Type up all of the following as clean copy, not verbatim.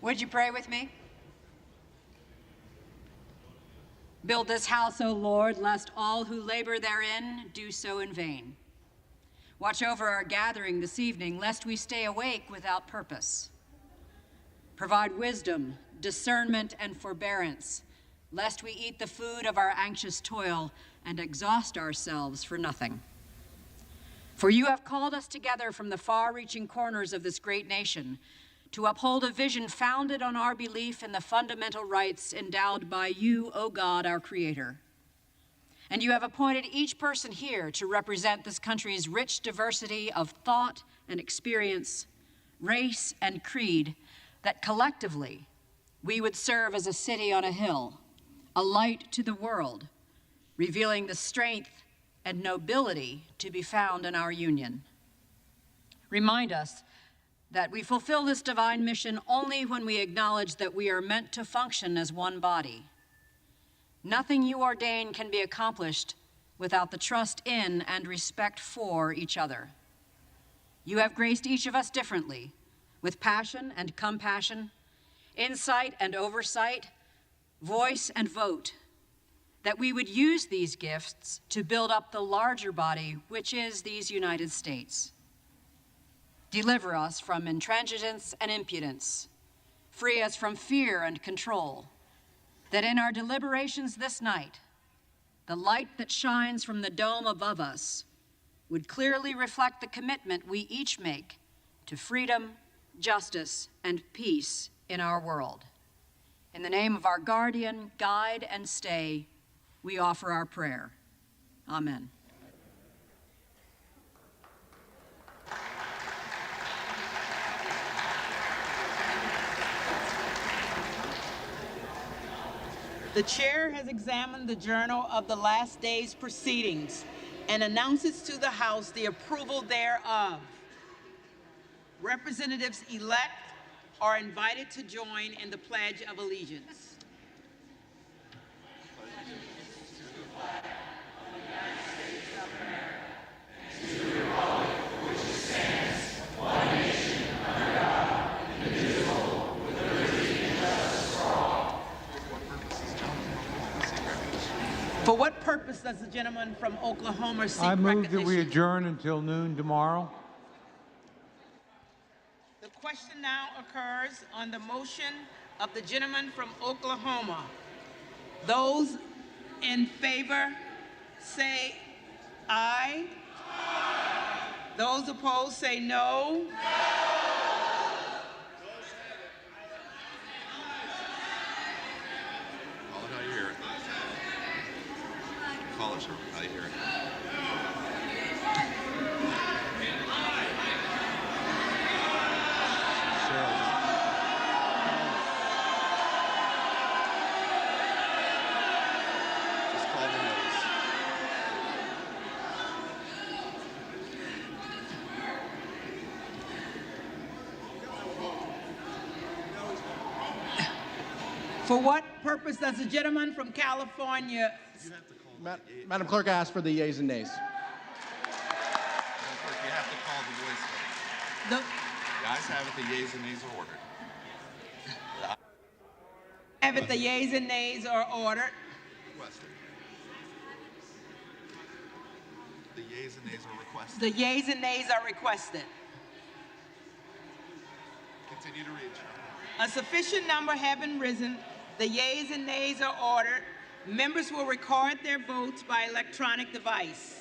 Would you pray with me? Build this house, O Lord, lest all who labor therein do so in vain. Watch over our gathering this evening, lest we stay awake without purpose. Provide wisdom, discernment, and forbearance, lest we eat the food of our anxious toil and exhaust ourselves for nothing. For you have called us together from the far-reaching corners of this great nation to uphold a vision founded on our belief in the fundamental rights endowed by you, O God, our Creator. And you have appointed each person here to represent this country's rich diversity of thought and experience, race and creed, that collectively we would serve as a city on a hill, a light to the world, revealing the strength and nobility to be found in our union. Remind us that we fulfill this divine mission only when we acknowledge that we are meant to function as one body. Nothing you ordain can be accomplished without the trust in and respect for each other. You have graced each of us differently, with passion and compassion, insight and oversight, voice and vote, that we would use these gifts to build up the larger body, which is these United States. Deliver us from intransigence and impudence. Free us from fear and control, that in our deliberations this night, the light that shines from the dome above us would clearly reflect the commitment we each make to freedom, justice, and peace in our world. In the name of our guardian, guide, and stay, we offer our prayer. Amen. The chair has examined the journal of the last day's proceedings and announces to the House the approval thereof. Representatives-elect are invited to join in the Pledge of Allegiance. For what purpose does the gentleman from Oklahoma seek recognition? I move that we adjourn until noon tomorrow. The question now occurs on the motion of the gentleman from Oklahoma. Those in favor say aye. Aye. Those opposed say no. No. Call it, sir. How do you hear it? Just call the notice. For what purpose does the gentleman from California? Madam Clerk, I ask for the yeas and nays. Madam Clerk, you have to call the voice vote. The The ayes have it, the yeas and nays are ordered. have it, the yeas and nays are ordered. Requested. The yeas and nays are requested. The yeas and nays are requested. Continue to read, Chairman. A sufficient number having risen, the yeas and nays are ordered. Members will record their votes by electronic device.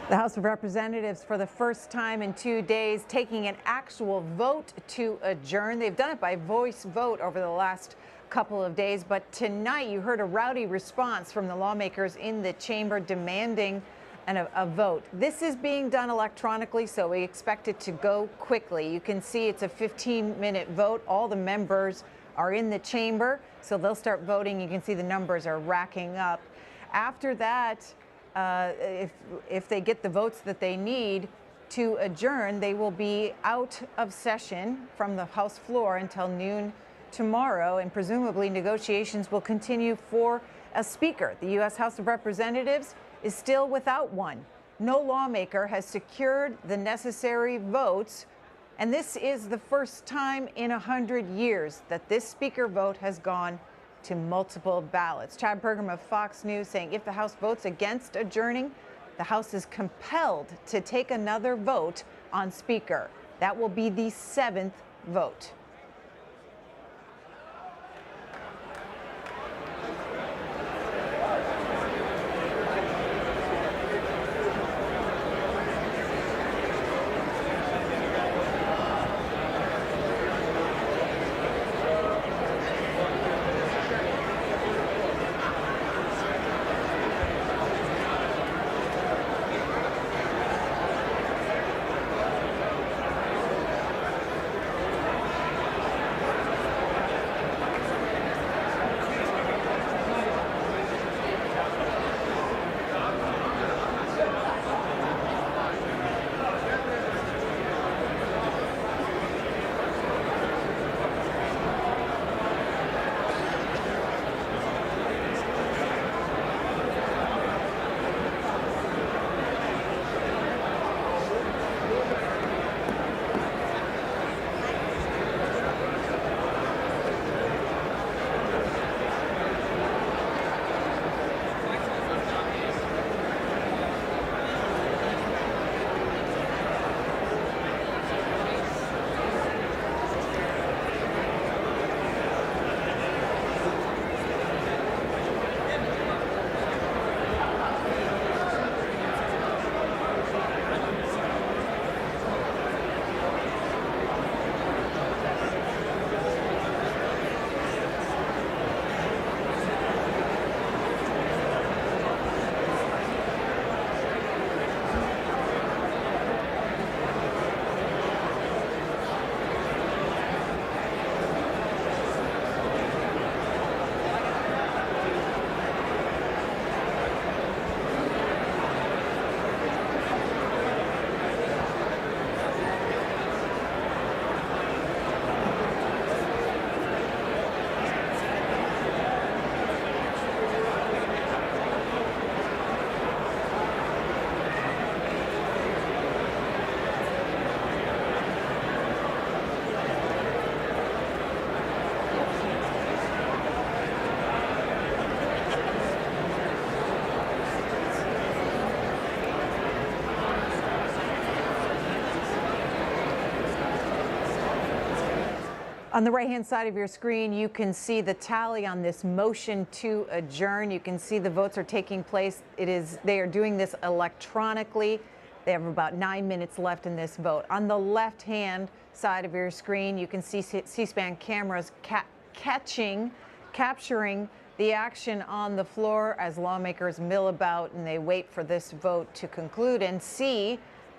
The House of Representatives, for the first time in 2 days, taking an actual vote to adjourn. They've done it by voice vote over the last couple of days, but tonight you heard a rowdy response from the lawmakers in the chamber demanding a vote. This is being done electronically, so we expect it to go quickly. You can see it's a 15-minute vote. All the members are in the chamber, so they'll start voting. You can see the numbers are racking up. After that, if they get the votes that they need to adjourn, they will be out of session from the House floor until noon tomorrow, and presumably negotiations will continue for a speaker. The U.S. House of Representatives is still without one. No lawmaker has secured the necessary votes, and this is the first time in 100 years that this speaker vote has gone to multiple ballots. Chad Pergram of Fox News saying if the House votes against adjourning, the House is compelled to take another vote on Speaker. That will be the 7th vote. On the right-hand side of your screen, you can see the tally on this motion to adjourn. You can see the votes are taking place. They are doing this electronically. They have about 9 minutes left in this vote. On the left-hand side of your screen, you can see C-SPAN cameras capturing the action on the floor as lawmakers mill about and they wait for this vote to conclude and see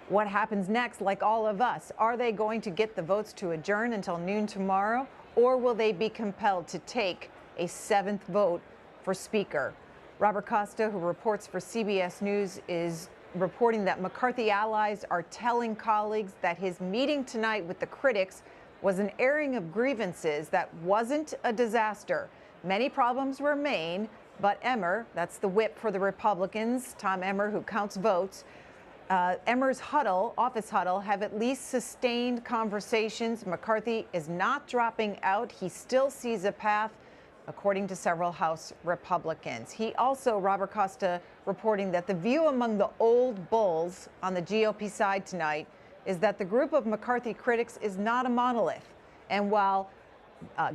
what happens next. Like all of us, are they going to get the votes to adjourn until noon tomorrow, or will they be compelled to take a 7th vote for Speaker? Robert Costa, who reports for CBS News, is reporting that McCarthy allies are telling colleagues that his meeting tonight with the critics was an airing of grievances that wasn't a disaster. Many problems remain, but Emmer, that's the whip for the Republicans, Tom Emmer, who counts votes, Emmer's office huddle, have at least sustained conversations. McCarthy is not dropping out. He still sees a path, according to several House Republicans. He also, Robert Costa, reporting that the view among the old bulls on the GOP side tonight is that the group of McCarthy critics is not a monolith. And while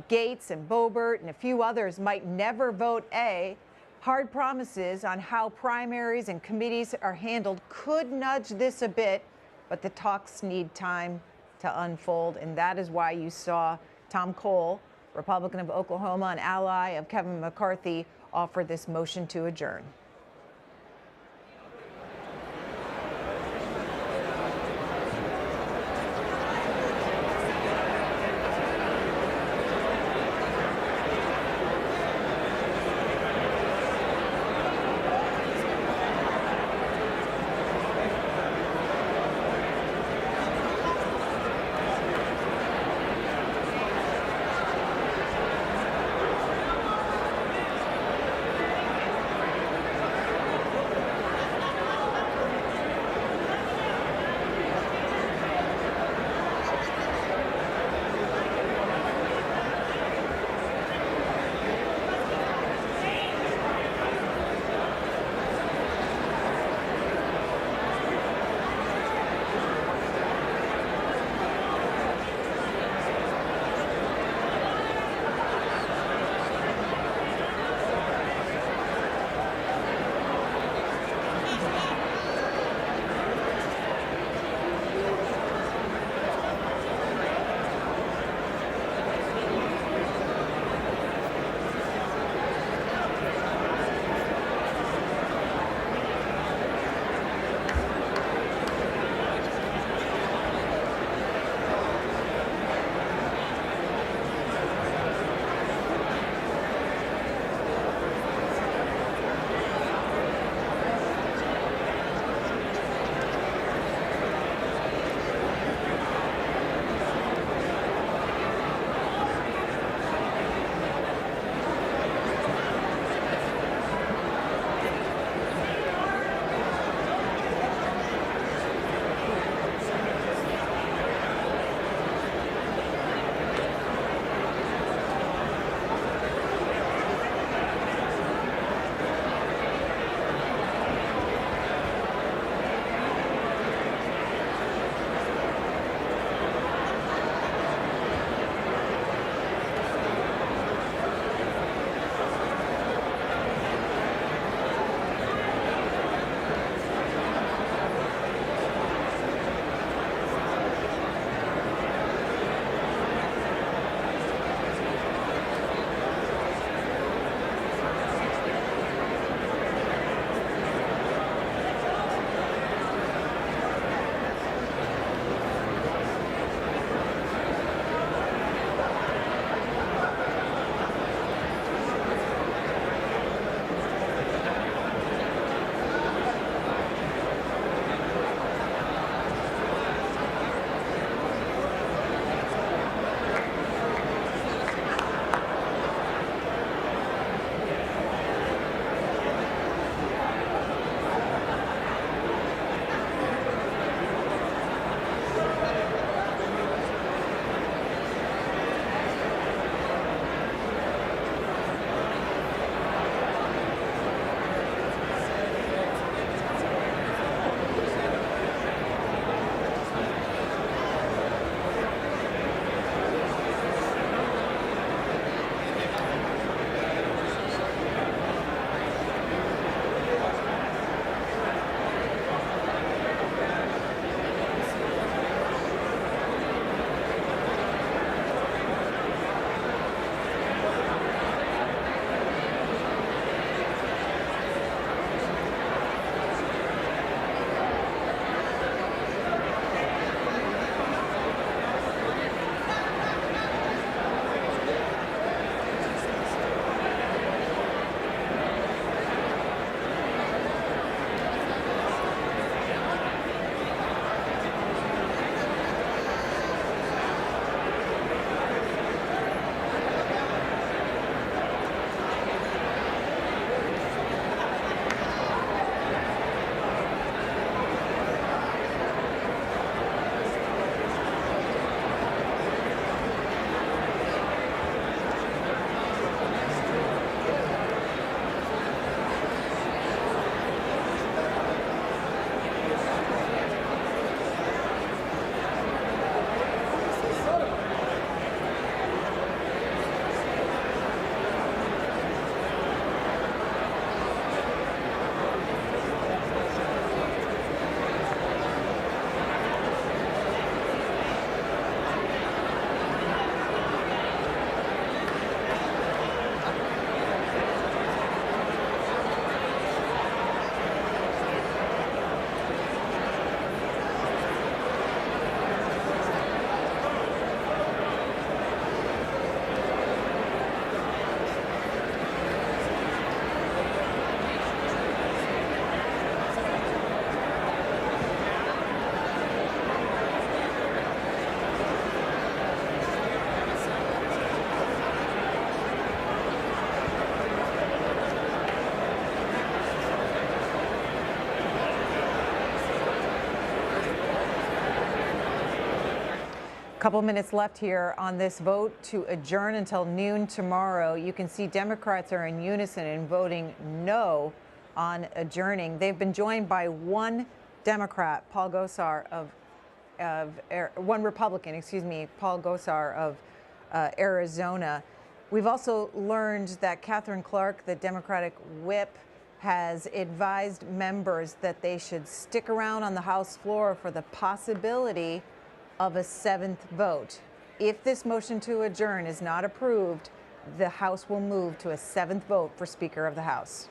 Gates and Boebert and a few others might never vote A, Hard promises on how primaries and committees are handled could nudge this a bit, but the talks need time to unfold, and that is why you saw Tom Cole, Republican of Oklahoma, an ally of Kevin McCarthy, offer this motion to adjourn. Couple minutes left here on this vote to adjourn until noon tomorrow. You can see Democrats are in unison in voting no on adjourning. They've been joined by one Democrat, Paul Gosar one Republican, Paul Gosar of Arizona. We've also learned that Catherine Clark, the Democratic whip, has advised members that they should stick around on the House floor for the possibility of a seventh vote. If this motion to adjourn is not approved, the House will move to a seventh vote for Speaker of the House.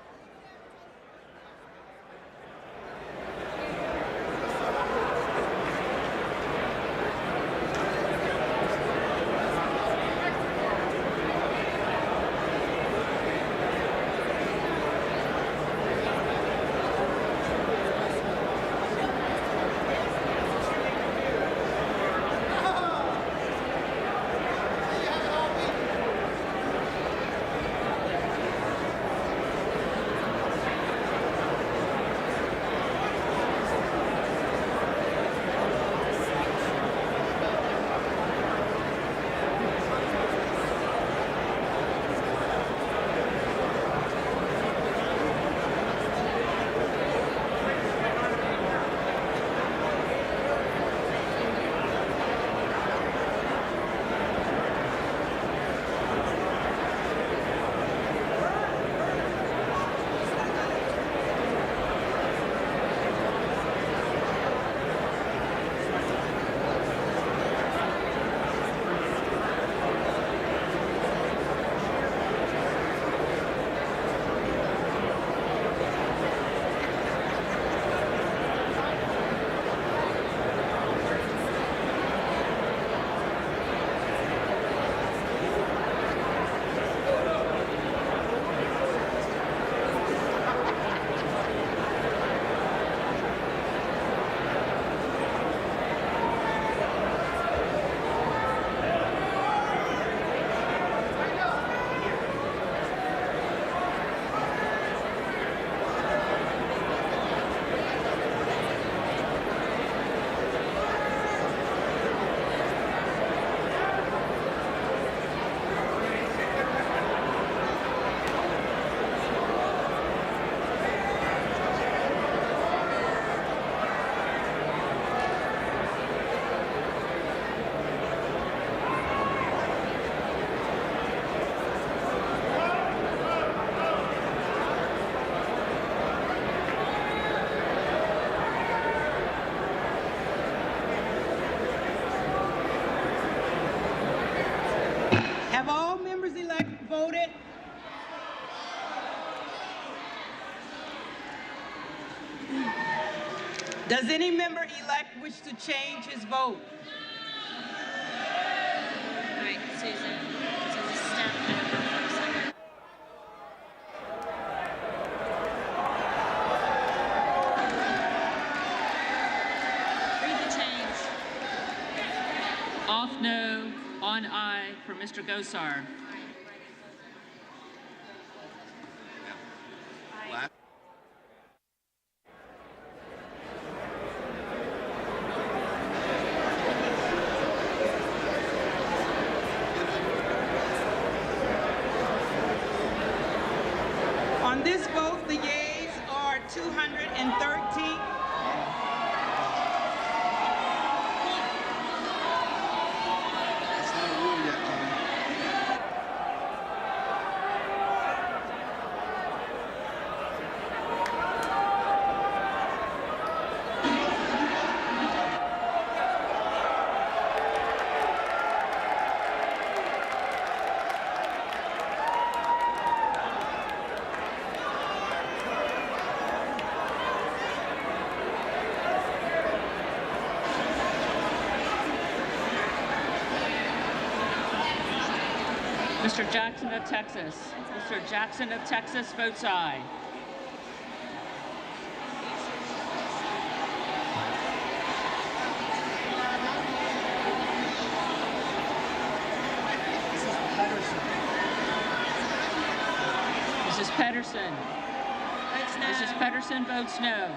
Have all members-elect voted? Does any member-elect wish to change his vote? All right, Susan. So just step over for a second. Read the change. Off no, on aye for Mr. Gosar. Last- On this vote, the yeas are 213. It's not a rule yet, Jimmy. Mr. Jackson of Texas. Mr. Jackson of Texas votes aye. Mrs. Pedersen. Votes no. Mrs. Pedersen votes no.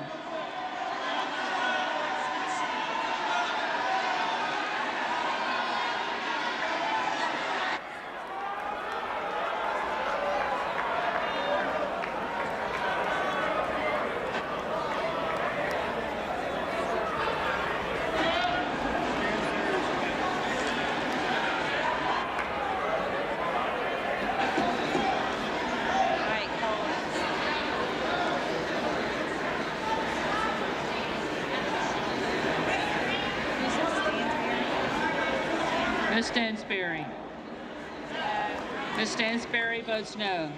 Ms. Stansberry. Ms. Stansberry votes no.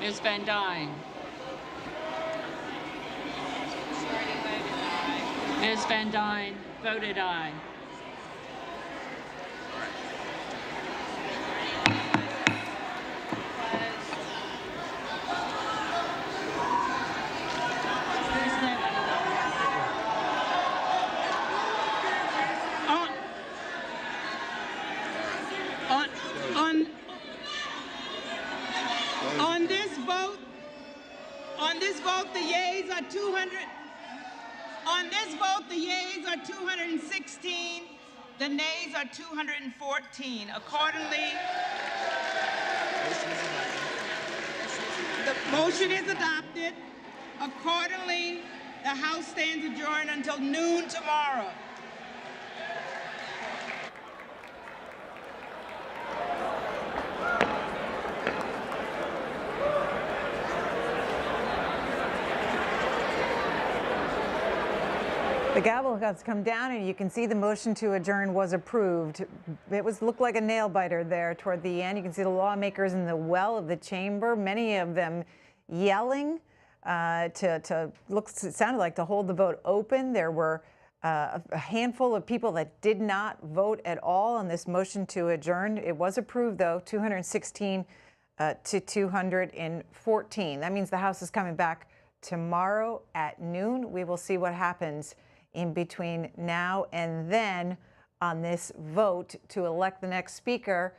Ms. Van Dyne. Ms. Van Dyne voted aye. On this vote, the yeas are 200. On this vote, the yeas are 216. The nays are 214. Accordingly, the motion is adopted. Accordingly, the House stands adjourned until noon tomorrow. The gavel has come down, and you can see the motion to adjourn was approved. It looked like a nail biter there toward the end. You can see the lawmakers in the well of the chamber, many of them yelling it sounded like to hold the vote open. There were a handful of people that did not vote at all on this motion to adjourn. It was approved, though, 216 to 214. That means the House is coming back tomorrow at noon. We will see what happens in between now and then on this vote to elect the next speaker.